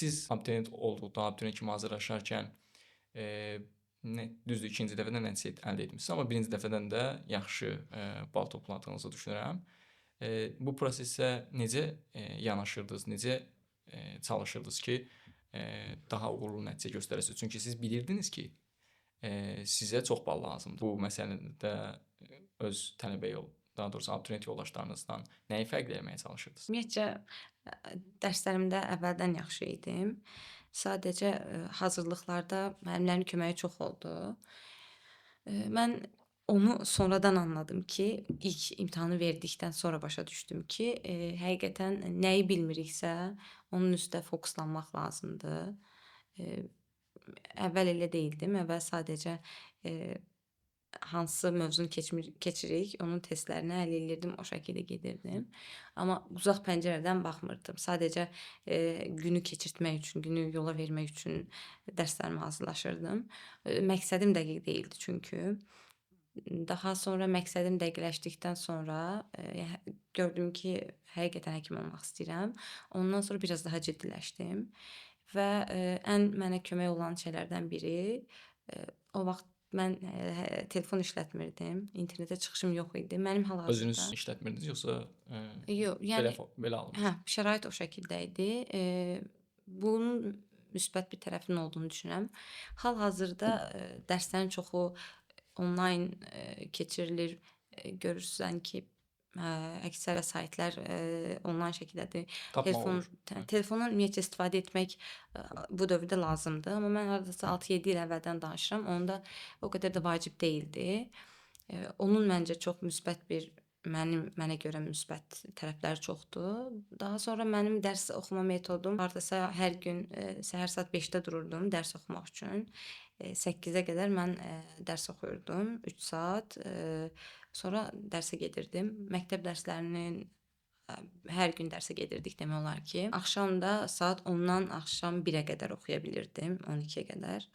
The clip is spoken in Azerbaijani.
Siz abituriyent olduqda, abituriyent kimi hazırlaşarkən düzdür, ikinci dəfədə nəticə əldə etmisiniz, amma birinci dəfədən də yaxşı bal topladığınızı düşünürəm. Bu prosesə necə yanaşırdınız, necə çalışırdınız ki, daha uğurlu nəticə göstərəsiniz? Çünki siz bilirdiniz ki, sizə çox bal lazımdır. Bu məsələdə öz tələbə yol, daha doğrusu abituriyent yoldaşlarınızdan nəyi fərqli eləməyə çalışırdınız? Ümumiyyətcə, dərslərimdə əvvəldən yaxşı idim. Sadəcə, hazırlıqlarda müəllimlərin köməyi çox oldu. Mən onu sonradan anladım ki, ilk imtahanı verdikdən sonra başa düşdüm ki, həqiqətən nəyi bilmiriksə, onun üstə fokuslanmaq lazımdır. Eee, Əvvəl elə deyildim. Əvvəl sadəcə, hansı mövzunu keçirik, onun testlərini həll eləyirdim, o şəkildə gedirdim. Amma uzaq pəncərədən baxmırdım. Sadəcə, günü keçirtmək üçün, günü yola vermək üçün dərslərimə hazırlaşırdım. Məqsədim dəqiq deyildi çünki. Daha sonra məqsədim dəqiqləşdikdən sonra, gördüm ki, həqiqətən həkim olmaq istəyirəm. Ondan sonra biraz daha ciddiləşdim və, ən mənə kömək olan şeylərdən biri, o vaxt mən, telefon işlətmirdim, internetə çıxışım yox idi. Mənim Özünüz hal-hazırda işlətmirdiniz yoxsa yox, belə yəni belə hə, almısınız? şərait o şəkildə idi. Bunun müsbət bir tərəfinin olduğunu düşünürəm. Hal-hazırda, dərslərin çoxu onlayn, keçirilir. Görürsən ki, əksər vəsaitlər, onlayn şəkildədir. Tapmaq olur. Hə. Telefondan ümumiyyətcə istifadə etmək, bu dövrdə lazımdır. Amma mən hardasa 6-7 il əvvəldən danışıram. Onda o qədər də vacib deyildi. Onun məncə çox müsbət bir mənə görə müsbət tərəfləri çoxdur. Daha sonra mənim dərs oxuma metodum hardasa hər gün, səhər saat 5-də dururdum dərs oxumaq üçün. 8-ə qədər mən, dərs oxuyurdum, 3 saat. Sonra dərsə gedirdim. Məktəb dərslərinin hər gün dərsə gedirdik demək olar ki. Axşam da saat 10-dan axşam 1-ə qədər oxuya bilirdim, 12-yə qədər.